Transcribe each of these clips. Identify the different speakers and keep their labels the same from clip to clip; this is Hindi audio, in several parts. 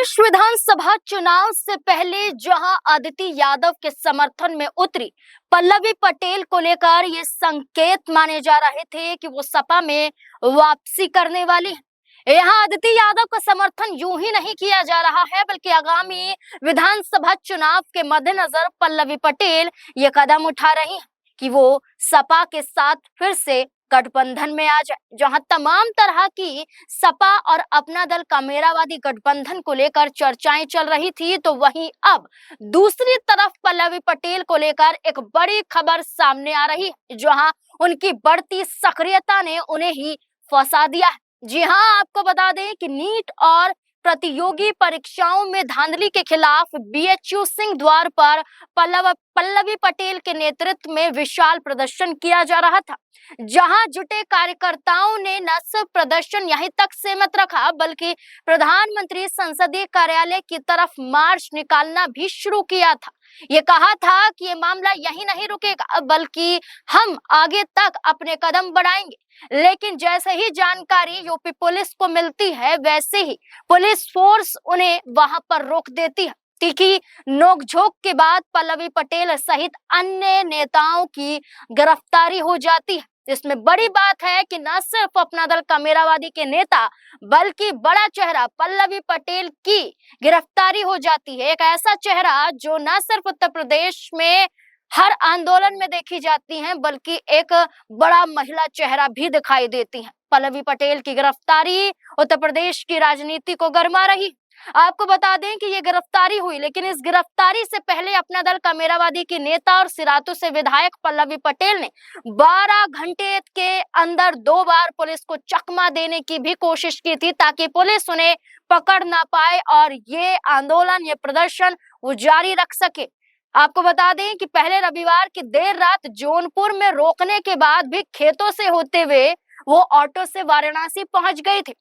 Speaker 1: प्रदेश विधानसभा चुनाव से पहले जहां अदिति यादव के समर्थन में उतरी पल्लवी पटेल को लेकर ये संकेत माने जा रहे थे कि वो सपा में वापसी करने वाली है। यहाँ अदिति यादव का समर्थन यूं ही नहीं किया जा रहा है, बल्कि आगामी विधानसभा चुनाव के मद्देनजर पल्लवी पटेल ये कदम उठा रही हैं कि वो सपा के साथ फिर से गठबंधन में आ जाए। जहां तमाम तरह की सपा और अपना दल कामेरावादी गठबंधन को लेकर चर्चाएं चल रही थी, तो वहीं अब दूसरी तरफ पल्लवी पटेल को लेकर एक बड़ी खबर सामने आ रही है, जहां उनकी बढ़ती सक्रियता ने उन्हें ही फंसा दिया है। जी हाँ, आपको बता दें कि नीट और प्रतियोगी परीक्षाओं में धांधली के खिलाफ बीएचयू सिंह द्वार पर पल्लवी पटेल के नेतृत्व में विशाल प्रदर्शन किया जा रहा था, जहां जुटे कार्यकर्ताओं ने न सिर्फ प्रदर्शन यहीं तक सीमित रखा, बल्कि प्रधानमंत्री संसदीय कार्यालय की तरफ मार्च निकालना भी शुरू किया था। ये कहा था कि ये मामला यहीं नहीं रुकेगा, बल्कि हम आगे तक अपने कदम बढ़ाएंगे। लेकिन जैसे ही जानकारी यूपी पुलिस को मिलती है, वैसे ही पुलिस फोर्स उन्हें वहां पर रोक देती है। तीखी नोकझोंक के बाद पल्लवी पटेल सहित अन्य नेताओं की गिरफ्तारी हो जाती है। इसमें बड़ी बात है कि न सिर्फ अपना दल कामेरावादी के नेता, बल्कि बड़ा चेहरा पल्लवी पटेल की गिरफ्तारी हो जाती है। एक ऐसा चेहरा जो न सिर्फ उत्तर प्रदेश में हर आंदोलन में देखी जाती हैं, बल्कि एक बड़ा महिला चेहरा भी दिखाई देती है। पल्लवी पटेल की गिरफ्तारी उत्तर प्रदेश की राजनीति को गरमा रही। आपको बता दें कि ये गिरफ्तारी हुई, लेकिन इस गिरफ्तारी से पहले अपना दल कामेरावादी की नेता और सिरातू से विधायक पल्लवी पटेल ने 12 घंटे के अंदर 2 बार पुलिस को चकमा देने की भी कोशिश की थी, ताकि पुलिस उन्हें पकड़ ना पाए और ये आंदोलन, ये प्रदर्शन वो जारी रख सके। आपको बता दें कि पहले रविवार की देर रात जौनपुर में रोकने के बाद भी खेतों से होते हुए वो ऑटो से वाराणसी पहुंच गए थे।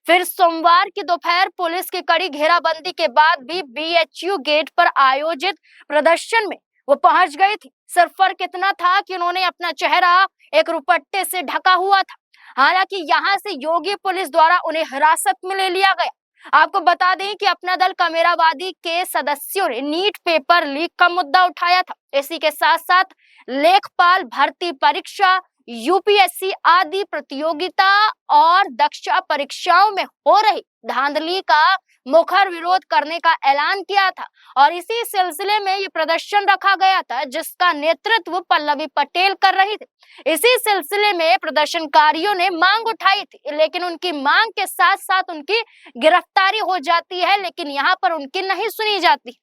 Speaker 1: फिर सोमवार की दोपहर पुलिस की कड़ी घेराबंदी के बाद भी बीएचयू गेट पर आयोजित प्रदर्शन में वो पहुंच गए थे। सिर्फ फर्क इतना था कि उन्होंने अपना चेहरा एक रुपट्टे से ढका हुआ था। हालांकि यहाँ से योगी पुलिस द्वारा उन्हें हिरासत में ले लिया गया। आपको बता दें कि अपना दल कामेरावादी के सदस्यों ने नीट पेपर लीक का मुद्दा उठाया था। इसी के साथ साथ लेखपाल भर्ती परीक्षा, यूपीएससी आदि प्रतियोगिता और दक्षता परीक्षाओं में हो रही धांधली का मुखर विरोध करने का ऐलान किया था, और इसी सिलसिले में ये प्रदर्शन रखा गया था, जिसका नेतृत्व पल्लवी पटेल कर रही थी। इसी सिलसिले में प्रदर्शनकारियों ने मांग उठाई थी, लेकिन उनकी मांग के साथ साथ उनकी गिरफ्तारी हो जाती है, लेकिन यहाँ पर उनकी नहीं सुनी जाती।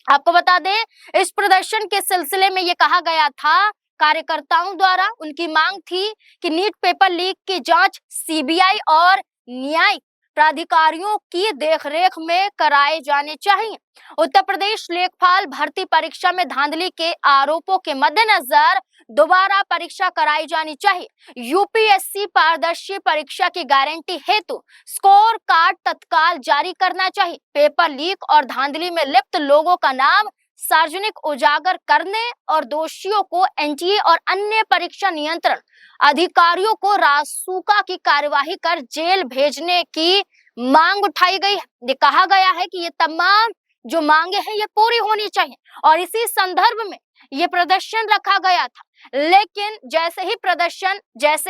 Speaker 1: आपको बता दें, इस प्रदर्शन के सिलसिले में ये कहा गया था, कार्यकर्ताओं द्वारा उनकी मांग थी कि नीट पेपर लीक की जांच सीबीआई और न्यायिक प्राधिकारियों की देखरेख में कराए जाने चाहिए। उत्तर प्रदेश लेखपाल भर्ती परीक्षा में धांधली के आरोपों के मद्देनजर दोबारा परीक्षा कराई जानी चाहिए। यूपीएससी पारदर्शी परीक्षा की गारंटी हेतु स्कोर कार्ड तत्काल जारी करना चाहिए। पेपर लीक और धांधली में लिप्त लोगों का नाम सार्वजनिक उजागर करने और दोषियों को एनटीए और अन्य परीक्षा नियंत्रण अधिकारियों को रासुका की कार्यवाही कर जेल भेजने की मांग उठाई गई है। ये कहा गया है कि ये तमाम जो मांगे हैं ये पूरी होनी चाहिए, और इसी संदर्भ में ये प्रदर्शन रखा गया था। लेकिन जैसे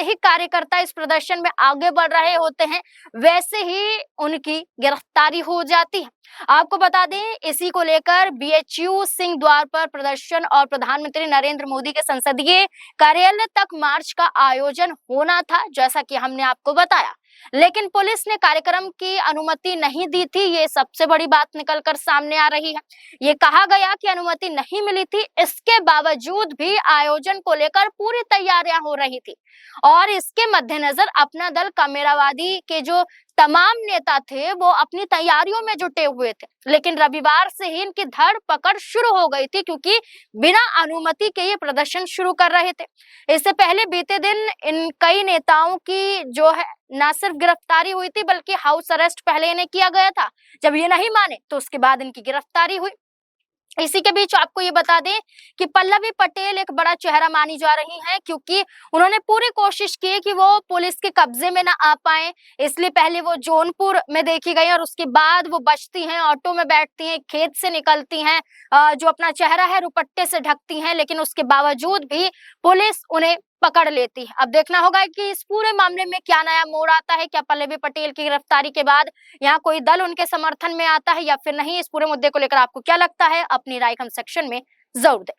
Speaker 1: ही कार्यकर्ता इस प्रदर्शन में आगे बढ़ रहे होते हैं, वैसे ही उनकी गिरफ्तारी हो जाती है। आपको बता दें, इसी को लेकर बीएचयू सिंह द्वार पर प्रदर्शन और प्रधानमंत्री नरेंद्र मोदी के संसदीय कार्यालय तक मार्च का आयोजन होना था, जैसा कि हमने आपको बताया, लेकिन पुलिस ने कार्यक्रम की अनुमति नहीं दी थी। ये सबसे बड़ी बात निकलकर सामने आ रही है। ये कहा गया कि अनुमति नहीं मिली थी, इसके बावजूद भी आयोजन को लेकर पूरी तैयारियां हो रही थी, और इसके मद्देनजर अपना दल कामेरावादी के जो तमाम नेता थे वो अपनी तैयारियों में जुटे हुए थे। लेकिन रविवार से ही इनकी धरपकड़ शुरू हो गई थी, क्योंकि बिना अनुमति के ये प्रदर्शन शुरू कर रहे थे। इससे पहले बीते दिन इन कई नेताओं की जो है न सिर्फ गिरफ्तारी हुई थी, बल्कि हाउस अरेस्ट पहले इन्हें किया गया था। जब ये नहीं माने तो उसके बाद इनकी गिरफ्तारी हुई। इसी के बीच आपको ये बता दें कि पल्लवी पटेल एक बड़ा चेहरा मानी जा रही हैं, क्योंकि उन्होंने पूरी कोशिश की कि वो पुलिस के कब्जे में ना आ पाए। इसलिए पहले वो जौनपुर में देखी गई और उसके बाद वो बचती हैं, ऑटो में बैठती हैं, खेत से निकलती हैं, जो अपना चेहरा है रुपट्टे से ढकती हैं, लेकिन उसके बावजूद भी पुलिस उन्हें पकड़ लेती है। अब देखना होगा कि इस पूरे मामले में क्या नया मोड़ आता है। क्या पल्लवी पटेल की गिरफ्तारी के बाद यहाँ कोई दल उनके समर्थन में आता है या फिर नहीं? इस पूरे मुद्दे को लेकर आपको क्या लगता है? अपनी राय कमेंट सेक्शन में जरूर दें।